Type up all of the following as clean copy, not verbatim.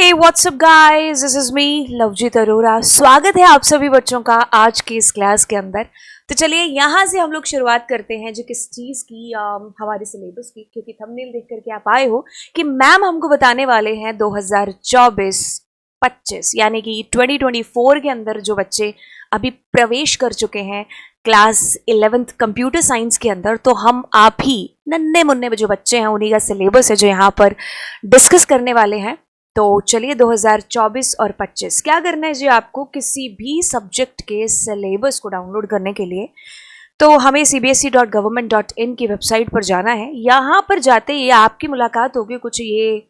Hey WhatsApp guys, this is me Lovejeet Arora. स्वागत है आप सभी बच्चों का आज की इस क्लास के अंदर। तो चलिए यहाँ से हम लोग शुरुआत करते हैं जो किस चीज़ की हमारे सिलेबस की, क्योंकि थंबनेल देख करके आप आए हो कि मैम हमको बताने वाले हैं 2024-25 यानी कि 2024 के अंदर जो बच्चे अभी प्रवेश कर चुके हैं क्लास 11th कंप्यूटर साइंस के अंदर, तो हम आप ही नन्हे मुन्ने जो बच्चे हैं उन्हीं का सिलेबस है जो यहाँ पर डिस्कस करने वाले हैं। तो चलिए 2024 और 25 क्या करना है जी आपको किसी भी सब्जेक्ट के सिलेबस को डाउनलोड करने के लिए, तो हमें cbse.government.in की वेबसाइट पर जाना है। यहाँ पर जाते ही आपकी मुलाकात होगी कुछ ये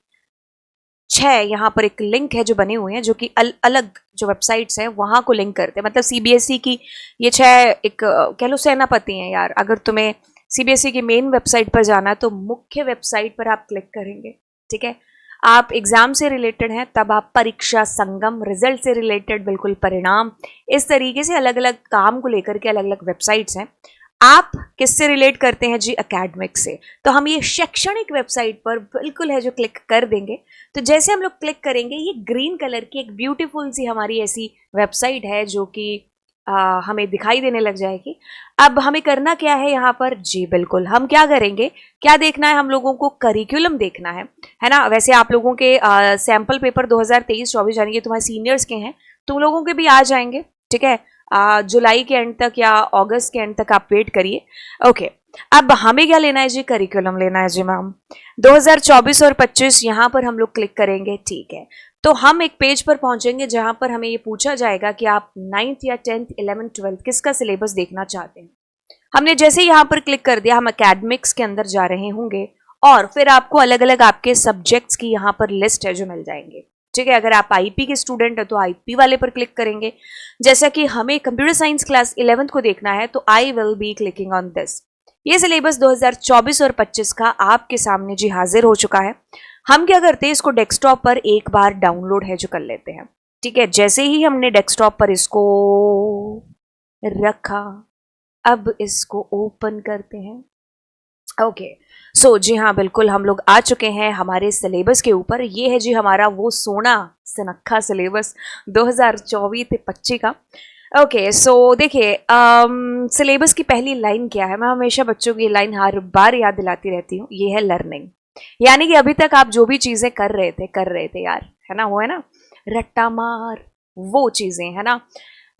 6 यहाँ पर एक लिंक है जो बने हुए हैं, जो कि अलग जो वेबसाइट्स हैं वहाँ को लिंक करते हैं। मतलब सीबीएसई की ये 6 एक कह लो सेनापति हैं यार। अगर तुम्हें सीबीएसई की मेन वेबसाइट पर जाना है तो मुख्य वेबसाइट पर आप क्लिक करेंगे, ठीक है। आप एग्ज़ाम से रिलेटेड हैं तब आप परीक्षा संगम, रिजल्ट से रिलेटेड बिल्कुल परिणाम, इस तरीके से अलग अलग काम को लेकर के अलग अलग वेबसाइट्स हैं। आप किससे रिलेट करते हैं जी? एकेडमिक से। तो हम ये शैक्षणिक वेबसाइट पर बिल्कुल है जो क्लिक कर देंगे। तो जैसे हम लोग क्लिक करेंगे ये ग्रीन कलर की एक ब्यूटीफुल सी हमारी ऐसी वेबसाइट है जो कि हमें दिखाई देने लग जाएगी। अब हमें करना क्या है यहाँ पर जी? बिल्कुल हम क्या करेंगे, क्या देखना है हम लोगों को? करिकुलम देखना है ना। वैसे आप लोगों के सैम्पल पेपर 2023-24 यानी कि तुम्हारे सीनियर्स के हैं, तुम लोगों के भी आ जाएंगे, ठीक है। जुलाई के एंड तक या अगस्त के एंड तक आप वेट करिए। ओके, अब हमें क्या लेना है जी? करिकुलम लेना है जी मैम। 2024 और 25 यहाँ पर हम लोग क्लिक करेंगे, ठीक है। तो हम एक पेज पर पहुंचेंगे जहां पर हमें ये पूछा जाएगा कि आप 9th या 10th 11th 12th किसका सिलेबस देखना चाहते हैं। हमने जैसे यहाँ पर क्लिक कर दिया, हम एकेडमिक्स के अंदर जा रहे होंगे और फिर आपको अलग अलग आपके सब्जेक्ट्स की यहाँ पर लिस्ट है जो मिल जाएंगे, ठीक है। अगर आप आईपी के स्टूडेंट है तो आईपी वाले पर क्लिक करेंगे। जैसा कि हमें कंप्यूटर साइंस क्लास 11th को देखना है तो आई will B clicking on this. ये सिलेबस 2024 और 25 का आपके सामने जी हाजिर हो चुका है। हम क्या करते हैं, इसको डेस्कटॉप पर एक बार डाउनलोड है जो कर लेते हैं, ठीक है। जैसे ही हमने डेस्कटॉप पर इसको रखा, अब इसको ओपन करते हैं। ओके, सो जी हाँ, बिल्कुल हम लोग आ चुके हैं हमारे सिलेबस के ऊपर। ये है जी हमारा वो सोना सनक्खा सिलेबस 2024-25 का। ओके, सो देखिए सिलेबस की पहली लाइन क्या है? मैं हमेशा बच्चों की लाइन हर बार याद दिलाती रहती हूँ। ये है लर्निंग, यानी कि अभी तक आप जो भी चीज़ें कर रहे थे यार, है ना, वो है ना रट्टा मार, वो चीज़ें है ना।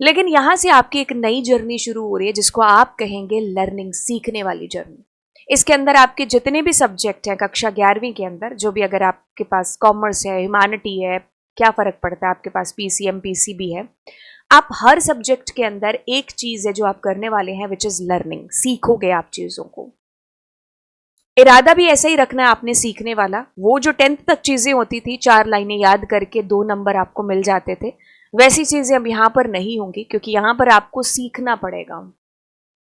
लेकिन यहाँ से आपकी एक नई जर्नी शुरू हो रही है जिसको आप कहेंगे लर्निंग, सीखने वाली जर्नी। इसके अंदर आपके जितने भी सब्जेक्ट हैं कक्षा 11वीं के अंदर, जो भी, अगर आपके पास कॉमर्स है, ह्यूमैनिटी है, क्या फ़र्क पड़ता है, आपके पास पीसीएम पीसीबी है, आप हर सब्जेक्ट के अंदर एक चीज़ है जो आप करने वाले हैं, विच इज़ लर्निंग। सीखोगे आप चीज़ों को। इरादा भी ऐसा ही रखना है आपने सीखने वाला। वो जो 10th तक चीज़ें होती थी, 4 लाइनें याद करके 2 नंबर आपको मिल जाते थे, वैसी चीज़ें अब यहाँ पर नहीं होंगी, क्योंकि यहाँ पर आपको सीखना पड़ेगा।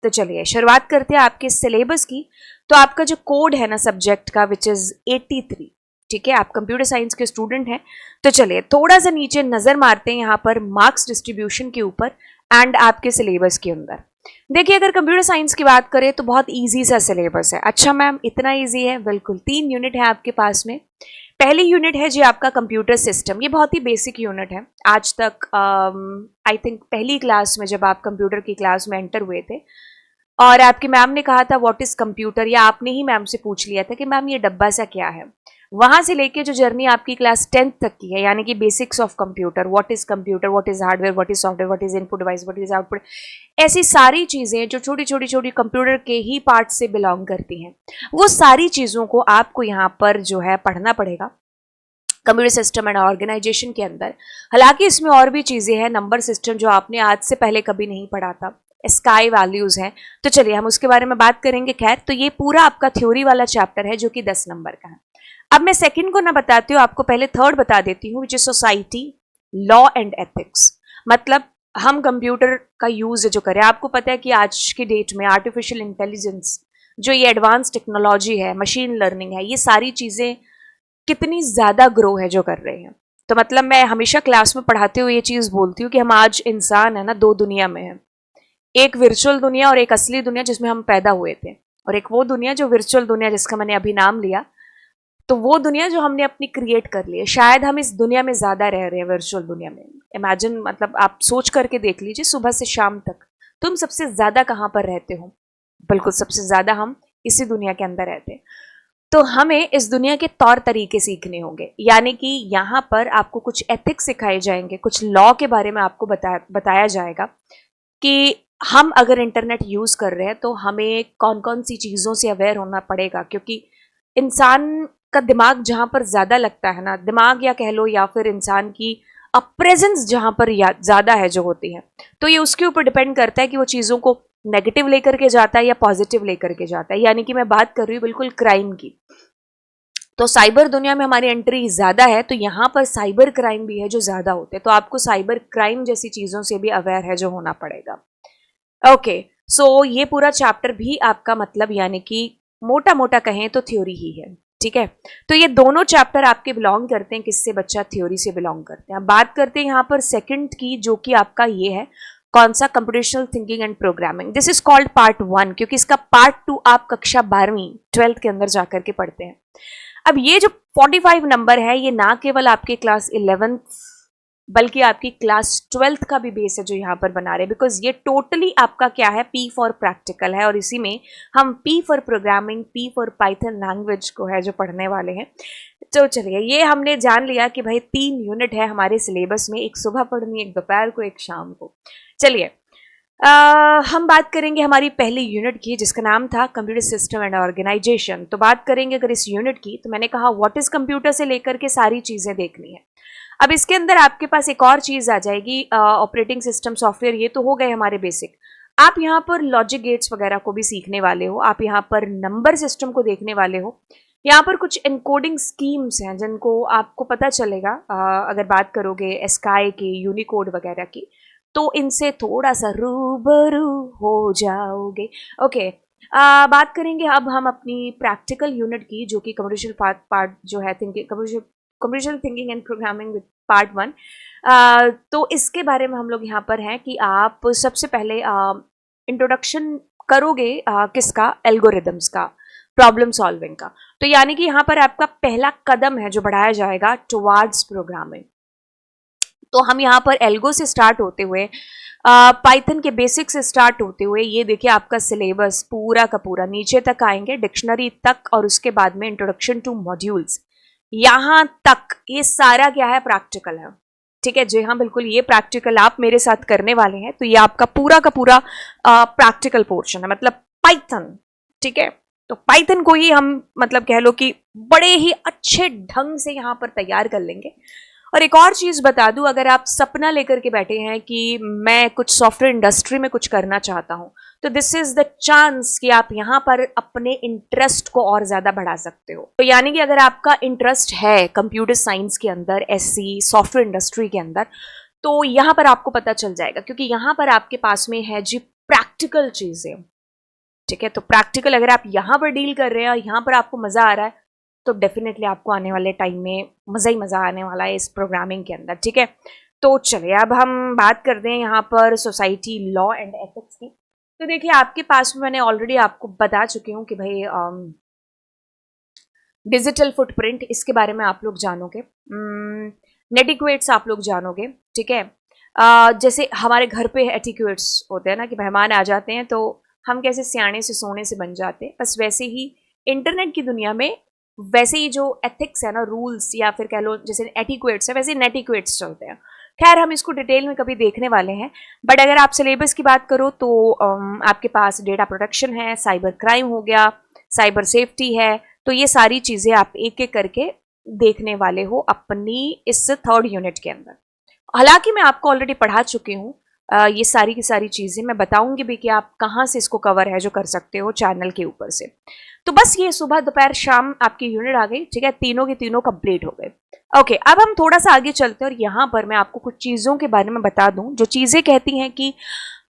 तो चलिए शुरुआत करते हैं आपके सिलेबस की। तो आपका जो कोड है ना सब्जेक्ट का, विच इज़ 83, ठीक है। आप कंप्यूटर साइंस के स्टूडेंट हैं। तो चलिए थोड़ा सा नीचे नज़र मारते हैं यहाँ पर मार्क्स डिस्ट्रीब्यूशन के ऊपर एंड आपके सिलेबस के अंदर। देखिए, अगर कंप्यूटर साइंस की बात करें तो बहुत इजी सा सिलेबस है। अच्छा मैम, इतना इजी है? बिल्कुल। 3 यूनिट है आपके पास में। पहली यूनिट है जी आपका कंप्यूटर सिस्टम। ये बहुत ही बेसिक यूनिट है। आज तक आई थिंक पहली क्लास में जब आप कंप्यूटर की क्लास में एंटर हुए थे और आपकी मैम ने कहा था व्हाट इज़ कंप्यूटर, या आपने ही मैम से पूछ लिया था कि मैम ये डब्बा सा क्या है, वहाँ से लेके जो जर्नी आपकी क्लास 10th तक की है, यानी कि basics of computer, what is computer, what is hardware, what is software, what is input device, what is output, ऐसी सारी चीज़ें जो छोटी छोटी छोटी कंप्यूटर के ही पार्ट से बिलोंग करती हैं, वो सारी चीज़ों को आपको यहाँ पर जो है पढ़ना पड़ेगा कंप्यूटर सिस्टम एंड ऑर्गेनाइजेशन के अंदर। हालांकि इसमें और भी चीज़ें हैं, नंबर सिस्टम जो आपने आज से पहले कभी नहीं पढ़ा था, स्काई वैल्यूज़ हैं, तो चलिए हम उसके बारे में बात करेंगे। खैर, तो ये पूरा आपका थ्योरी वाला चैप्टर है जो कि 10 नंबर का है। अब मैं सेकंड को ना बताती हूँ, आपको पहले थर्ड बता देती हूँ, which is society, law and ethics. मतलब हम कंप्यूटर का यूज़ जो करें, आपको पता है कि आज की डेट में आर्टिफिशियल इंटेलिजेंस, जो ये एडवांस टेक्नोलॉजी है, मशीन लर्निंग है, ये सारी चीज़ें कितनी ज़्यादा ग्रो है जो कर रहे हैं। तो मतलब मैं हमेशा क्लास में पढ़ाते हुए ये चीज़ बोलती हूँ कि हम आज इंसान है ना 2 दुनिया में है। एक वर्चुअल दुनिया और एक असली दुनिया जिसमें हम पैदा हुए थे, और एक वो दुनिया जो वर्चुअल दुनिया जिसका मैंने अभी नाम लिया। तो वो दुनिया जो हमने अपनी क्रिएट कर ली है, शायद हम इस दुनिया में ज़्यादा रह रहे हैं, वर्चुअल दुनिया में। इमेजिन, मतलब आप सोच करके देख लीजिए, सुबह से शाम तक तुम सबसे ज़्यादा कहाँ पर रहते हो? बिल्कुल सबसे ज़्यादा हम इसी दुनिया के अंदर रहते हैं। तो हमें इस दुनिया के तौर तरीके सीखने होंगे, यानी कि यहाँ पर आपको कुछ एथिक्स सिखाए जाएंगे, कुछ लॉ के बारे में आपको बताया जाएगा कि हम अगर इंटरनेट यूज़ कर रहे हैं तो हमें कौन कौन सी चीज़ों से अवेयर होना पड़ेगा। क्योंकि इंसान का दिमाग जहाँ पर ज़्यादा लगता है ना, दिमाग या कह लो या फिर इंसान की प्रेजेंस जहाँ पर ज़्यादा है जो होती है, तो ये उसके ऊपर डिपेंड करता है कि वो चीज़ों को नेगेटिव लेकर के जाता है या पॉजिटिव लेकर के जाता है। यानी कि मैं बात कर रही हूँ बिल्कुल क्राइम की। तो साइबर दुनिया में हमारी एंट्री ज़्यादा है, तो यहाँ पर साइबर क्राइम भी है जो ज़्यादा होते हैं, तो आपको साइबर क्राइम जैसी चीज़ों से भी अवेयर है जो होना पड़ेगा। ओके, सो ये पूरा चैप्टर भी आपका मतलब यानी कि मोटा मोटा कहें तो थ्योरी ही है, ठीक है। तो ये दोनों चैप्टर आपके बिलोंग करते हैं किससे? बच्चा थ्योरी से बिलोंग करते हैं। अब बात करते हैं यहाँ पर सेकंड की, जो कि आपका ये है, कौन सा? Computational thinking and programming. This is called part 1, क्योंकि इसका पार्ट 2 आप कक्षा 12वीं 12th के अंदर जाकर के पढ़ते हैं। अब ये जो 45 नंबर है, ये ना केवल आपके क्लास 11th बल्कि आपकी क्लास 12th का भी बेस है जो यहाँ पर बना रहे हैं, बिकॉज ये टोटली आपका क्या है? पी फॉर प्रैक्टिकल है, और इसी में हम P for programming, P for Python language को है जो पढ़ने वाले हैं। तो चलिए, ये हमने जान लिया कि भाई 3 यूनिट है हमारे सिलेबस में, एक सुबह पढ़नी, एक दोपहर को, एक शाम को। चलिए, हम बात करेंगे हमारी पहली यूनिट की, जिसका नाम था कंप्यूटर सिस्टम एंड ऑर्गेनाइजेशन। तो बात करेंगे अगर इस यूनिट की, तो मैंने कहा व्हाट इज कंप्यूटर से लेकर के सारी चीज़ें देखनी है। अब इसके अंदर आपके पास एक और चीज़ आ जाएगी, ऑपरेटिंग सिस्टम सॉफ्टवेयर। ये तो हो गए हमारे बेसिक। आप यहाँ पर लॉजिक गेट्स वगैरह को भी सीखने वाले हो, आप यहाँ पर नंबर सिस्टम को देखने वाले हो, यहाँ पर कुछ एनकोडिंग स्कीम्स हैं जिनको आपको पता चलेगा। अगर बात करोगे एस्काई की, यूनिकोड वगैरह की, तो इनसे थोड़ा सा रूबरू हो जाओगे। ओके, बात करेंगे अब हम अपनी प्रैक्टिकल यूनिट की, जो कि कमर्शियल पार्ट जो है, commercial thinking and programming with part 1। तो इसके बारे में हम लोग यहाँ पर हैं कि आप सबसे पहले इंट्रोडक्शन करोगे किसका? एल्गोरिदम्स का, प्रॉब्लम सॉल्विंग का। तो यानी कि यहाँ पर आपका पहला कदम है जो बढ़ाया जाएगा टुवार्ड्स प्रोग्रामिंग। तो हम यहाँ पर एल्गो से स्टार्ट होते हुए, पाइथन के बेसिक से स्टार्ट होते हुए, ये देखिए आपका सिलेबस पूरा का पूरा नीचे तक आएंगे, डिक्शनरी तक, और उसके बाद में इंट्रोडक्शन टू मॉड्यूल्स, यहाँ तक ये सारा क्या है? प्रैक्टिकल है, ठीक है जी हाँ, बिल्कुल। ये प्रैक्टिकल आप मेरे साथ करने वाले हैं, तो ये आपका पूरा का पूरा प्रैक्टिकल पोर्शन है, मतलब पाइथन, ठीक है। तो पाइथन को ही हम मतलब कह लो कि बड़े ही अच्छे ढंग से यहाँ पर तैयार कर लेंगे। और एक और चीज़ बता दूं, अगर आप सपना लेकर के बैठे हैं कि मैं कुछ सॉफ्टवेयर इंडस्ट्री में कुछ करना चाहता हूं, तो दिस इज द चांस कि आप यहाँ पर अपने इंटरेस्ट को और ज़्यादा बढ़ा सकते हो। तो यानी कि अगर आपका इंटरेस्ट है कंप्यूटर साइंस के अंदर, एससी सॉफ्टवेयर इंडस्ट्री के अंदर, तो यहाँ पर आपको पता चल जाएगा, क्योंकि यहाँ पर आपके पास में है जी प्रैक्टिकल चीज़ें, ठीक है। तो प्रैक्टिकल अगर आप यहाँ पर डील कर रहे हैं और यहाँ पर आपको मज़ा आ रहा है, तो डेफिनेटली आपको आने वाले टाइम में मज़ा ही मज़ा आने वाला है इस प्रोग्रामिंग के अंदर, ठीक है। तो चलिए, अब हम बात करते हैं यहाँ पर सोसाइटी, लॉ एंड एथिक्स की। तो देखिए, आपके पास में मैंने ऑलरेडी आपको बता चुकी हूँ कि भाई डिजिटल फुटप्रिंट, इसके बारे में आप लोग जानोगे, नेटिक्वेट्स आप लोग जानोगे, ठीक है। जैसे हमारे घर पे एटिक्वेट्स होते हैं ना, कि मेहमान आ जाते हैं तो हम कैसे सियाने से सोने से बन जाते हैं, बस वैसे ही इंटरनेट की दुनिया में वैसे ही जो एथिक्स है ना, रूल्स या फिर कह लो जैसे एटिक्वेट्स है, वैसे नेटिक्वेट्स चलते हैं। खैर, हम इसको डिटेल में कभी देखने वाले हैं, बट अगर आप सिलेबस की बात करो तो आपके पास डेटा प्रोटेक्शन है, साइबर क्राइम हो गया, साइबर सेफ्टी है, तो ये सारी चीज़ें आप एक एक करके देखने वाले हो अपनी इस 3rd यूनिट के अंदर। हालांकि मैं आपको ऑलरेडी पढ़ा चुकी हूँ ये सारी की सारी चीज़ें, मैं बताऊंगी भी कि आप कहाँ से इसको कवर है जो कर सकते हो चैनल के ऊपर से। तो बस ये सुबह दोपहर शाम आपकी यूनिट आ गई, ठीक है, तीनों के तीनों कंप्लीट हो गए। ओके, अब हम थोड़ा सा आगे चलते हैं और यहाँ पर मैं आपको कुछ चीज़ों के बारे में बता दूं, जो चीज़ें कहती हैं कि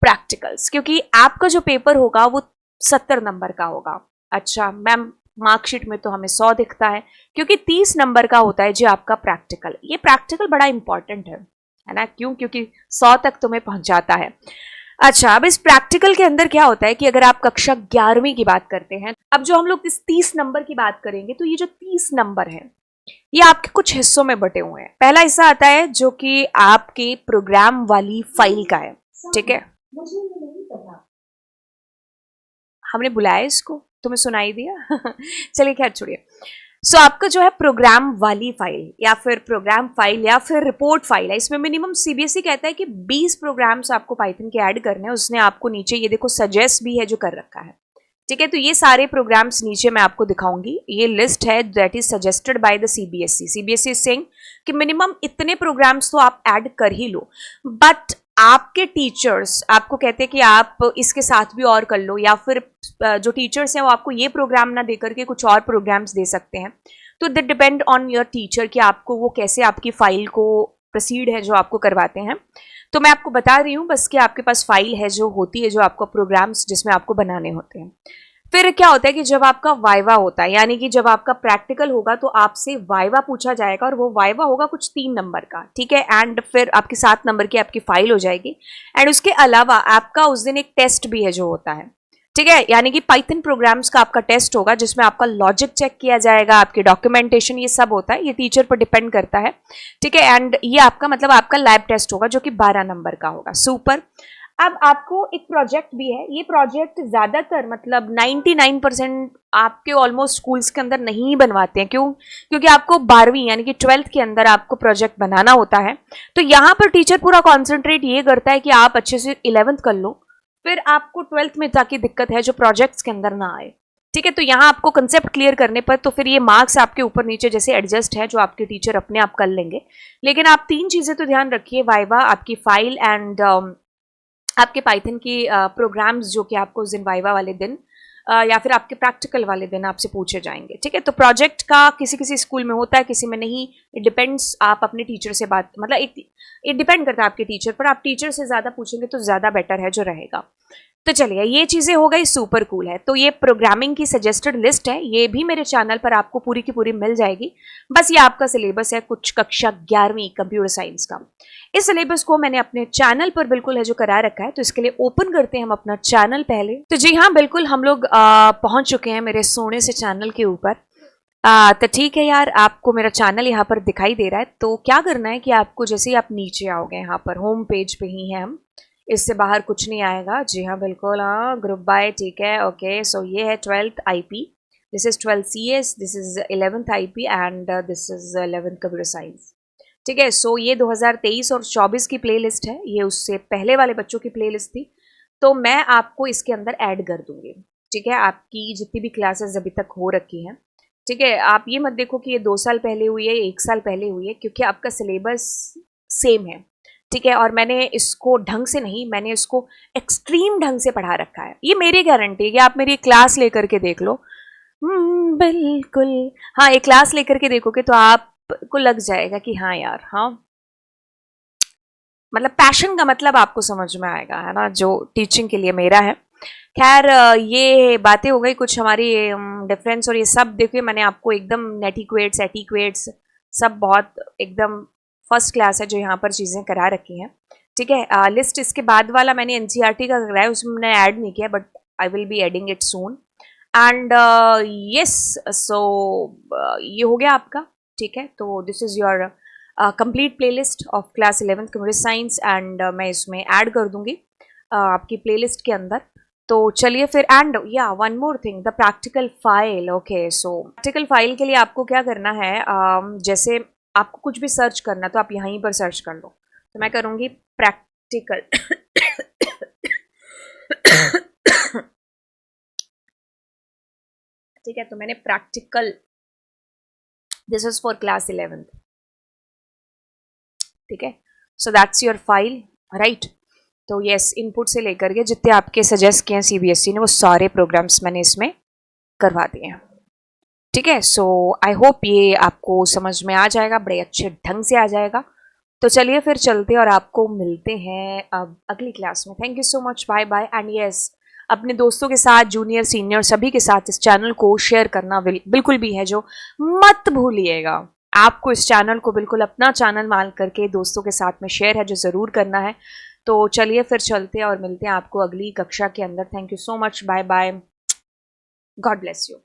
प्रैक्टिकल्स, क्योंकि आपका जो पेपर होगा वो 70 नंबर का होगा। अच्छा मैम, मार्कशीट में तो हमें 100 दिखता है, क्योंकि 30 नंबर का होता है जी आपका प्रैक्टिकल। ये प्रैक्टिकल बड़ा इंपॉर्टेंट है ना, क्यों? क्योंकि 100 तक तुम्हें पहुंचाता है। अच्छा, अब इस प्रैक्टिकल के अंदर क्या होता है कि अगर आप कक्षा 11वीं की बात करते हैं, अब जो हम लोग इस 30 नंबर की बात करेंगे, तो ये जो 30 नंबर है ये आपके कुछ हिस्सों में बटे हुए हैं। पहला हिस्सा आता है जो कि आपके प्रोग्राम वाली फाइल का है, ठीक है। मुझे ये नहीं पता, हमने बुलाया इसको, तुम्हें सुनाई दिया? चलिए खैर छोड़िए। सो आपका जो है प्रोग्राम वाली फाइल या फिर प्रोग्राम फाइल या फिर रिपोर्ट फाइल है, इसमें मिनिमम सीबीएसई कहता है कि 20 प्रोग्राम्स आपको पाइथन के ऐड करने हैं। उसने आपको नीचे ये देखो सजेस्ट भी है जो कर रखा है, ठीक है। तो ये सारे प्रोग्राम्स नीचे मैं आपको दिखाऊंगी, ये लिस्ट है that is suggested by the CBSE. CBSE is saying कि मिनिमम इतने प्रोग्राम्स तो आप ऐड कर ही लो, बट आपके टीचर्स आपको कहते हैं कि आप इसके साथ भी और कर लो, या फिर जो टीचर्स हैं वो आपको ये प्रोग्राम ना दे करके कुछ और प्रोग्राम्स दे सकते हैं। तो that depend on your teacher कि आपको वो कैसे आपकी फाइल को प्रोसीड है जो आपको करवाते हैं। तो मैं आपको बता रही हूँ बस कि आपके पास फाइल है जो होती है, जो आपको प्रोग्राम्स जिसमें आपको बनाने होते हैं। फिर क्या होता है कि जब आपका वाइवा होता है, यानी कि जब आपका प्रैक्टिकल होगा, तो आपसे वाइवा पूछा जाएगा, और वो वाइवा होगा कुछ 3 नंबर का, ठीक है। एंड फिर आपकी 7 नंबर की आपकी फाइल हो जाएगी। एंड उसके अलावा आपका उस दिन एक टेस्ट भी है जो होता है, ठीक है। यानी कि पाइथन प्रोग्राम्स का आपका टेस्ट होगा जिसमें आपका लॉजिक चेक किया जाएगा, आपकी डॉक्यूमेंटेशन, ये सब होता है, ये टीचर पर डिपेंड करता है, ठीक है। एंड ये आपका मतलब आपका लैब टेस्ट होगा जो कि 12 नंबर का होगा। सुपर। अब आपको एक प्रोजेक्ट भी है, ये प्रोजेक्ट ज़्यादातर मतलब 99% आपके ऑलमोस्ट स्कूल्स के अंदर नहीं बनवाते हैं। क्यों? क्योंकि आपको 12वीं यानी कि 12th के अंदर आपको प्रोजेक्ट बनाना होता है। तो यहाँ पर टीचर पूरा कॉन्सेंट्रेट ये करता है कि आप अच्छे से 11th कर लो, फिर आपको 12th में जाके दिक्कत है जो प्रोजेक्ट्स के अंदर ना आए, ठीक है। तो यहाँ आपको कंसेप्ट क्लियर करने पर तो फिर ये मार्क्स आपके ऊपर नीचे जैसे एडजस्ट है जो आपके टीचर अपने आप कर लेंगे। लेकिन आप 3 चीज़ें तो ध्यान रखिए, वाइवा, आपकी फाइल एंड आपके पाइथन की प्रोग्राम्स जो कि आपको उस दिन वाइवा वाले दिन या फिर आपके प्रैक्टिकल वाले दिन आपसे पूछे जाएंगे, ठीक है। तो प्रोजेक्ट का किसी किसी स्कूल में होता है, किसी में नहीं, इट डिपेंड्स। आप अपने टीचर से बात मतलब इट डिपेंड करता है आपके टीचर पर, आप टीचर से ज़्यादा पूछेंगे तो ज़्यादा बेटर है जो रहेगा। तो चलिए ये चीज़ें हो गई, सुपर कूल है। तो ये प्रोग्रामिंग की सजेस्टेड लिस्ट है, ये भी मेरे चैनल पर आपको पूरी की पूरी मिल जाएगी। बस ये आपका सिलेबस है कुछ कक्षा 11वीं कंप्यूटर साइंस का। इस सिलेबस को मैंने अपने चैनल पर बिल्कुल है जो करा रखा है। तो इसके लिए ओपन करते हैं हम अपना चैनल पहले। तो जी हाँ, बिल्कुल हम लोग पहुंच चुके हैं मेरे सोने से चैनल के ऊपर। तो ठीक है यार, आपको मेरा चैनल यहाँ पर दिखाई दे रहा है। तो क्या करना है कि आपको जैसे ही आप नीचे आओगे, यहाँ पर होम पेज पे ही हैं हम, इससे बाहर कुछ नहीं आएगा। जी हाँ बिल्कुल, हाँ ग्रुप बाय, ठीक है, ओके। सो ये है 12th IP, this is 12th CS, this is 11th IP and this is 11th computer science, ठीक है। सो ये 2023 और 24 की प्लेलिस्ट है, ये उससे पहले वाले बच्चों की प्लेलिस्ट थी। तो मैं आपको इसके अंदर ऐड कर दूंगी, ठीक है, आपकी जितनी भी क्लासेस अभी तक हो रखी हैं, ठीक है। आप ये मत देखो कि ये 2 साल पहले हुई है, 1 साल पहले हुई है, क्योंकि आपका सिलेबस सेम है, ठीक है। और मैंने इसको ढंग से नहीं, मैंने इसको एक्सट्रीम ढंग से पढ़ा रखा है। ये मेरी गारंटी है कि आप मेरी क्लास लेकर के देख लो। बिल्कुल, हाँ, एक क्लास लेकर के देखोगे तो आपको लग जाएगा कि हाँ यार, हाँ मतलब पैशन का मतलब आपको समझ में आएगा, है ना, जो टीचिंग के लिए मेरा है। खैर ये बातें हो गई कुछ हमारी डिफरेंस, और ये सब देखिए मैंने आपको एकदम नेटिक्वेट्स एटिक्वेट्स सब बहुत एकदम फर्स्ट क्लास है जो यहाँ पर चीज़ें करा रखी हैं, ठीक है। लिस्ट इसके बाद वाला मैंने NCERT का कराया, उसमें मैंने ऐड नहीं किया, but I will be adding it soon. And yes, so ये हो गया आपका, ठीक है। तो this is your complete playlist of class 11th computer science, and मैं इसमें ऐड कर दूंगी आपकी प्लेलिस्ट के अंदर। तो चलिए फिर, एंड या one more thing, the practical file. Okay, so practical file के लिए आपको क्या करना है, जैसे आपको कुछ भी सर्च करना तो आप यहीं पर सर्च कर लो। तो मैं करूँगी प्रैक्टिकल ठीक है। तो मैंने practical, this is for class 11th, ठीक है। So that's your file, right. तो येस, इनपुट से लेकर के जितने आपके सजेस्ट किए हैं CBSE ने, वो सारे प्रोग्राम्स मैंने इसमें करवा दिए हैं, ठीक है। सो आई होप ये आपको समझ में आ जाएगा, बड़े अच्छे ढंग से आ जाएगा। तो चलिए फिर चलते और आपको मिलते हैं अब अगली क्लास में। Thank you so much, bye bye. And yes, अपने दोस्तों के साथ, जूनियर सीनियर सभी के साथ इस चैनल को शेयर करना बिल्कुल भी है जो मत भूलिएगा। आपको इस चैनल को बिल्कुल अपना चैनल मान करके दोस्तों के साथ में शेयर है जो ज़रूर करना है। तो चलिए फिर चलते हैं और मिलते हैं आपको अगली कक्षा के अंदर। Thank you so much, bye bye. God bless you.